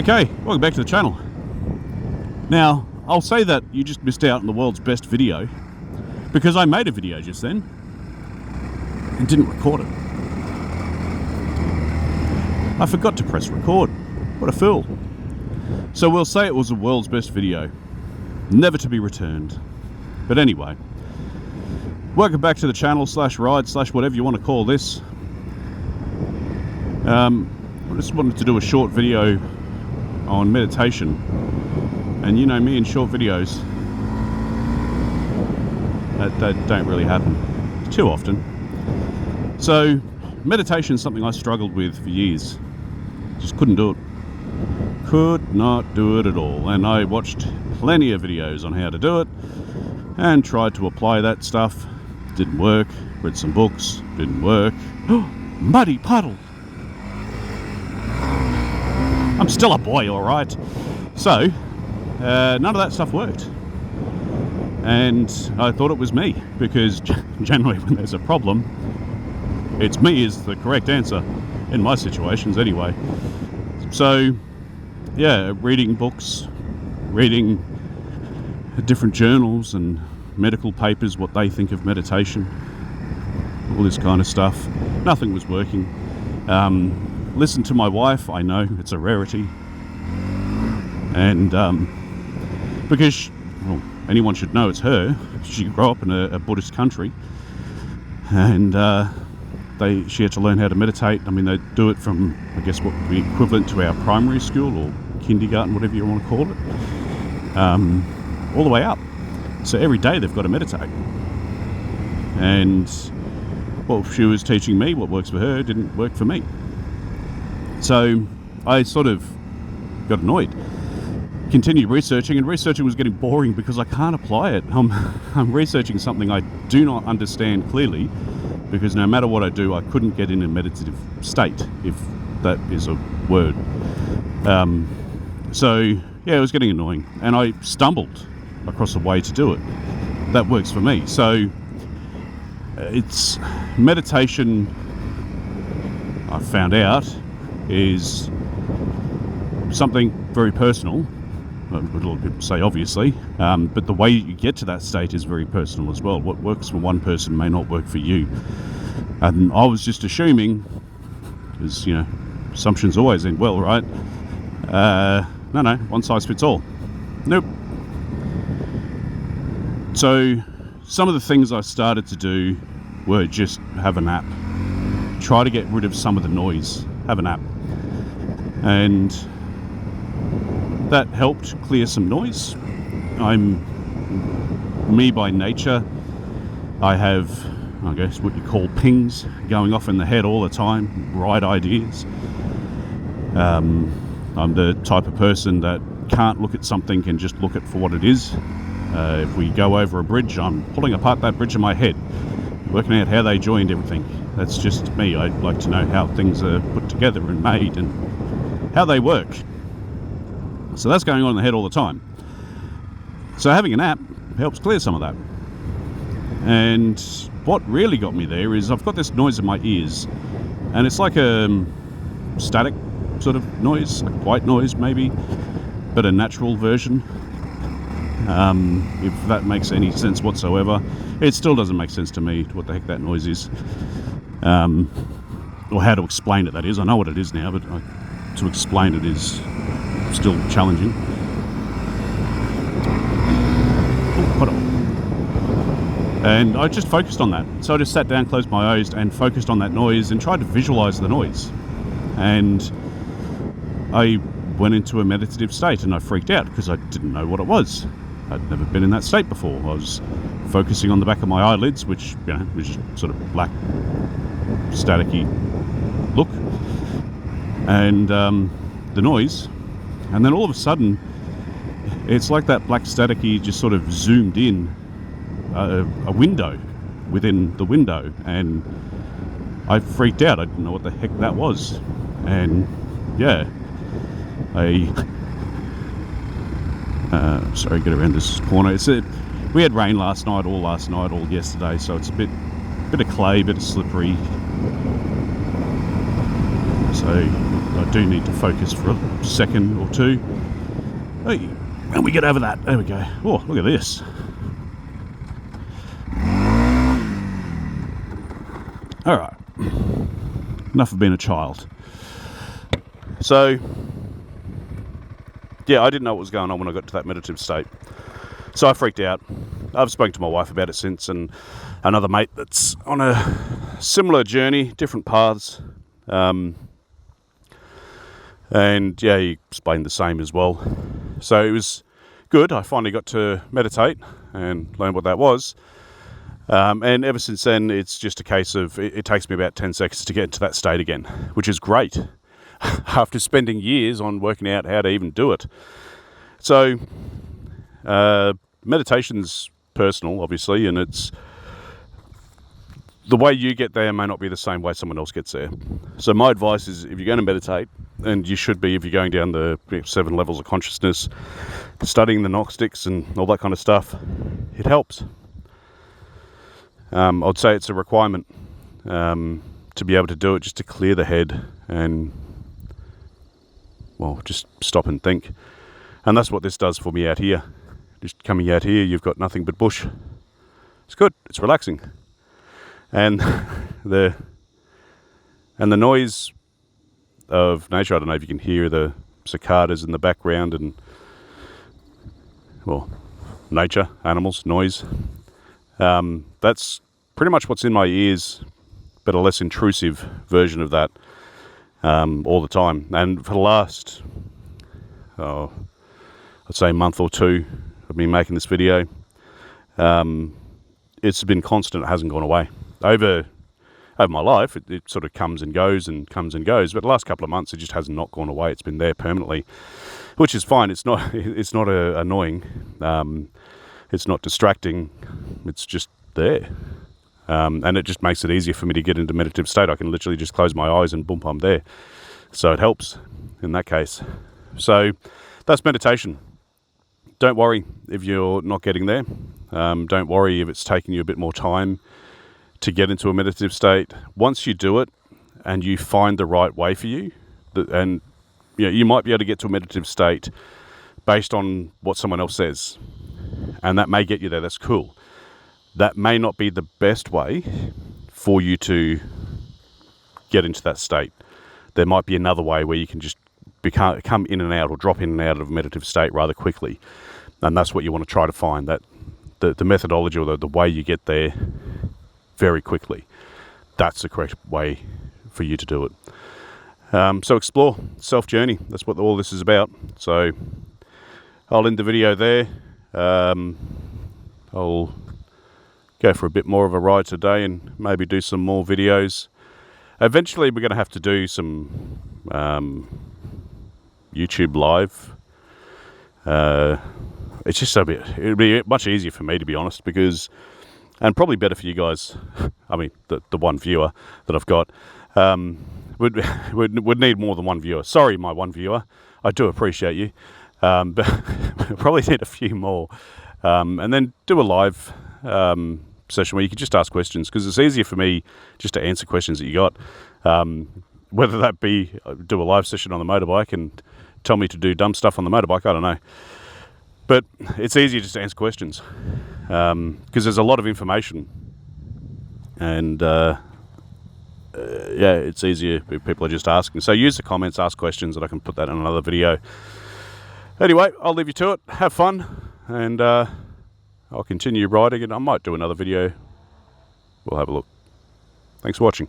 Okay, welcome back to the channel. Now, I'll say that you just missed out on the world's best video because I made a video just then and didn't record it. I forgot to press record. What a fool. So we'll say it was the world's best video, never to be returned. But anyway, welcome back to the channel / ride / whatever you want to call this. I just wanted to do a short video on meditation, and you know me and short videos, that don't really happen too often. So meditation is something I struggled with for years. Just couldn't do it. Could not do it at all. And I watched plenty of videos on how to do it and tried to apply that stuff. Didn't work. Read some books. Didn't work. Muddy puddle. I'm still a boy, all right. So none of that stuff worked. And I thought it was me, because generally when there's a problem, it's me is the correct answer in my situations anyway. So yeah, reading books, reading different journals and medical papers, what they think of meditation, all this kind of stuff. Nothing was working. Listen to my wife. I know it's a rarity, and because well, anyone should know it's her. She grew up in a Buddhist country, and she had to learn how to meditate. I mean, they do it from, I guess, what would be equivalent to our primary school or kindergarten, whatever you want to call it, all the way up. So every day they've got to meditate. And well, she was teaching me what works for her didn't work for me. So I sort of got annoyed. Continued researching, and researching was getting boring because I can't apply it. I'm researching something I do not understand clearly, because no matter what I do, I couldn't get in a meditative state, if that is a word. So yeah, it was getting annoying, and I stumbled across a way to do it that works for me. So it's meditation, I found out, is something very personal. A little bit say obviously, but the way you get to that state is very personal as well. What works for one person may not work for you. And I was just assuming, because you know, assumptions always end well, right? No, one size fits all. Nope. So some of the things I started to do were just have a nap, try to get rid of some of the noise, have a nap, and that helped clear some noise. I'm me by nature. I have, I guess, what you call pings going off in the head all the time, bright ideas. I'm the type of person that can't look at something and just look at for what it is. If we go over a bridge, I'm pulling apart that bridge in my head, working out how they joined everything. That's just me. I like to know how things are put together and made and how they work. So that's going on in the head all the time. So having a nap helps clear some of that. And what really got me there is I've got this noise in my ears, and it's like a static sort of noise, like white noise maybe, but a natural version. If that makes any sense whatsoever. It still doesn't make sense to me what the heck that noise is, or how to explain it, that is. I know what it is now, but to explain it is still challenging. And I just focused on that. So I just sat down, closed my eyes, and focused on that noise and tried to visualize the noise. And I went into a meditative state, and I freaked out because I didn't know what it was. I'd never been in that state before. I was focusing on the back of my eyelids, which, you know, was just sort of black, staticky look, and the noise. And then all of a sudden, it's like that black staticky just sort of zoomed in a window within the window, and I freaked out. I didn't know what the heck that was. And yeah, sorry, get around this corner. We had rain last night, all yesterday, so it's a bit of clay, bit of slippery. So I do need to focus for a second or two. Hey, when we get over that, there we go. Oh, look at this. All right, enough of being a child. So, yeah, I didn't know what was going on when I got to that meditative state. So I freaked out. I've spoken to my wife about it since, and another mate that's on a similar journey, different paths. And yeah, he explained the same as well. So it was good. I finally got to meditate and learn what that was. And ever since then, it's just a case of it takes me about 10 seconds to get into that state again, which is great after spending years on working out how to even do it. So meditation's personal, obviously, and it's the way you get there may not be the same way someone else gets there. So my advice is, if you're going to meditate, and you should be if you're going down the 7 levels of consciousness, studying the Gnostics and all that kind of stuff, it helps. I'd say it's a requirement to be able to do it, just to clear the head and, well, just stop and think. And that's what this does for me out here. Just coming out here, you've got nothing but bush. It's good. It's relaxing. And the noise of nature, I don't know if you can hear the cicadas in the background and, well, nature, animals, noise. That's pretty much what's in my ears, but a less intrusive version of that all the time. And for the last, I'd say month or two, I've been making this video. It's been constant. It hasn't gone away. Over my life, it sort of comes and goes and comes and goes. But the last couple of months, it just has not gone away. It's been there permanently, which is fine. It's not annoying. It's not distracting. It's just there. And it just makes it easier for me to get into meditative state. I can literally just close my eyes and boom, I'm there. So it helps in that case. So that's meditation. Don't worry if you're not getting there. Don't worry if it's taking you a bit more time to get into a meditative state. Once you do it and you find the right way for you, and you might be able to get to a meditative state based on what someone else says, and that may get you there. That's cool. That may not be the best way for you to get into that state. There might be another way where you can just come in and out, or drop in and out of a meditative state rather quickly, and that's what you want to try to find, that the methodology, or the way you get there very quickly. That's the correct way for you to do it. So explore, self-journey. That's what all this is about. So I'll end the video there. I'll go for a bit more of a ride today and maybe do some more videos. Eventually we're going to have to do some YouTube live. It's just it'll be much easier for me, to be honest, because, and probably better for you guys. I mean, the one viewer that I've got would need more than one viewer. Sorry, my one viewer. I do appreciate you, but we'll probably need a few more, and then do a live session where you can just ask questions, because it's easier for me just to answer questions that you got. Whether that be do a live session on the motorbike and tell me to do dumb stuff on the motorbike, I don't know. But it's easier just to answer questions, because there's a lot of information, and it's easier if people are just asking. So use the comments, ask questions, and I can put that in another video. Anyway, I'll leave you to it. Have fun, and I'll continue riding, and I might do another video. We'll have a look. Thanks for watching.